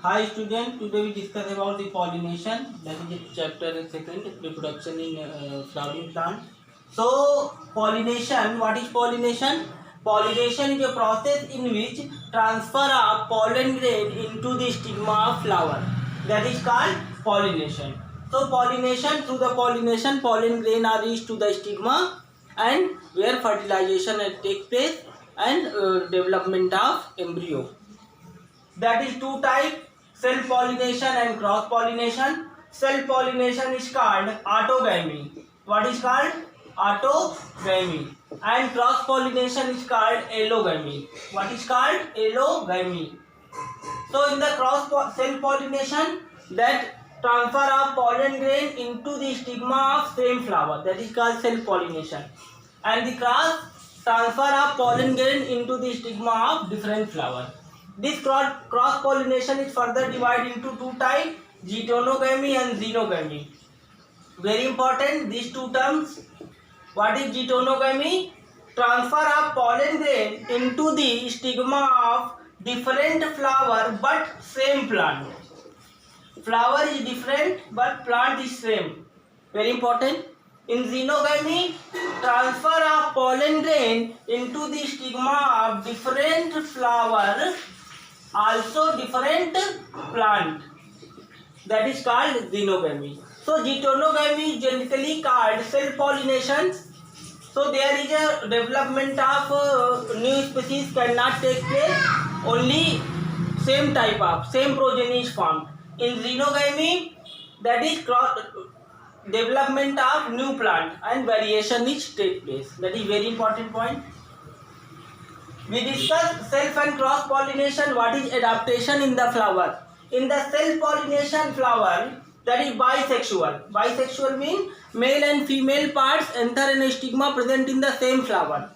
Hi student, today we discuss about the pollination, that is the chapter second, reproduction in flowering plant. So pollination, what is pollination? Pollination is a process in which transfer of pollen grain into the stigma of flower. That is called pollination. So pollination, through the pollination, pollen grain are reached to the stigma and where fertilization takes place and development of embryo. That is two types, self pollination and cross pollination. Self pollination is called autogamy. What is called? Autogamy. And cross pollination is called allogamy. What is called? Allogamy. So in the self pollination, that transfer of pollen grain into the stigma of same flower, that is called self pollination. And the cross, transfer of pollen grain into the stigma of different flower. This cross pollination is further divided into two types, geitonogamy and xenogamy. Very important, these two terms. What is geitonogamy? Transfer of pollen grain into the stigma of different flower but same plant. Flower is different but plant is same. Very important. In xenogamy, transfer of pollen grain into the stigma of different flower, also different plant. That is called xenogamy. So geitonogamy is generically called self-pollination. So there is a development of new species cannot take place, only same type of, same progeny is formed. In xenogamy, that is development of new plant and variation is take place. That is very important point. We discuss self and cross pollination. What is adaptation in the flower? In the self pollination flower, that is bisexual. Bisexual means male and female parts enter in a stigma present in the same flower.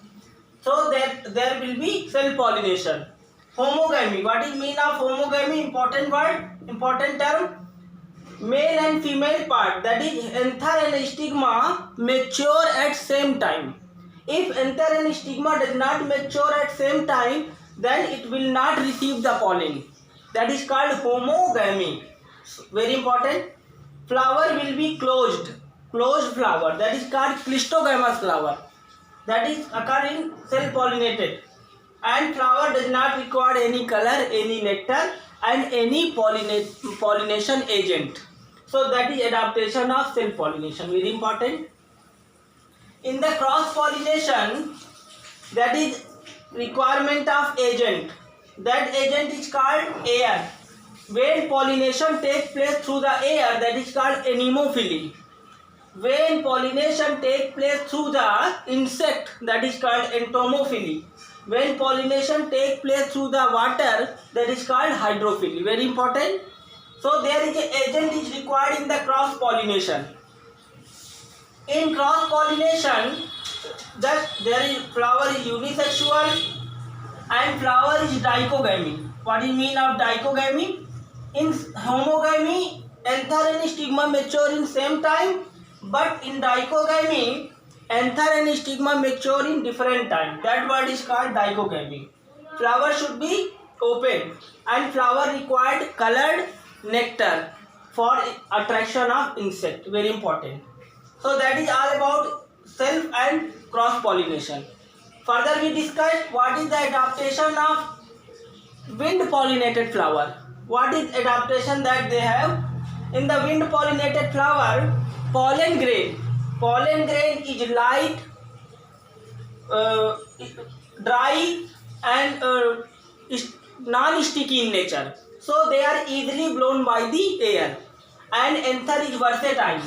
So that there will be self pollination. Homogamy. What is mean of homogamy? Important word, important term. Male and female part, that is anther and stigma, mature at same time. If anther and stigma does not mature at same time, then it will not receive the pollen. That is called homogamy. Very important. Flower will be closed flower. That is called clistogamous flower. That is occurring self-pollinated. And flower does not require any color, any nectar, and any pollination agent. So that is adaptation of self-pollination. Very important. In the cross-pollination, that is requirement of agent. That agent is called air. When pollination takes place through the air, that is called anemophily. When pollination takes place through the insect, that is called entomophily. When pollination takes place through the water, that is called hydrophily. Very important. So there is an agent is required in the cross pollination. In cross pollination, that there is flower is unisexual and flower is dichogamy. What is mean of dichogamy? In homogamy, anther and stigma mature in same time, but in dichogamy, anther and stigma mature in different time. That word is called dichogamy. Flower should be open and flower required colored nectar for attraction of insect. Very important. So that is all about self and cross pollination. Further we discussed what is the adaptation of wind pollinated flower. What is adaptation that they have? In the wind pollinated flower, pollen grain is light, dry and non-sticky in nature. So they are easily blown by the air. And anther is versatile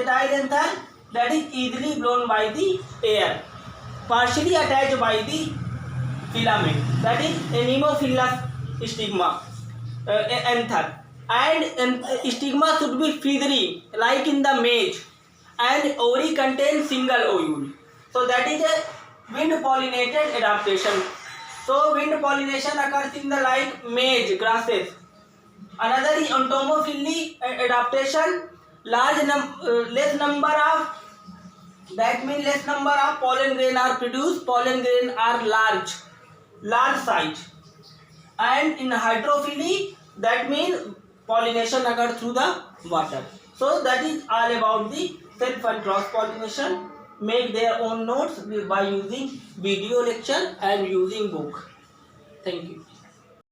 anther, that is easily blown by the air, partially attached by the filament, that is anemophilous stigma, anther. And stigma should be feathery like in the maize, and ovary contains single ovule. So that is a wind pollinated adaptation. So wind pollination occurs in the like maize, grasses. Another is entomophily adaptation. Less number of, that means less number of pollen grain are produced. Pollen grain are large size. And in hydrophily, that means pollination occur through the water. So that is all about the self and cross pollination. Make their own notes by using video lecture and using book. Thank you.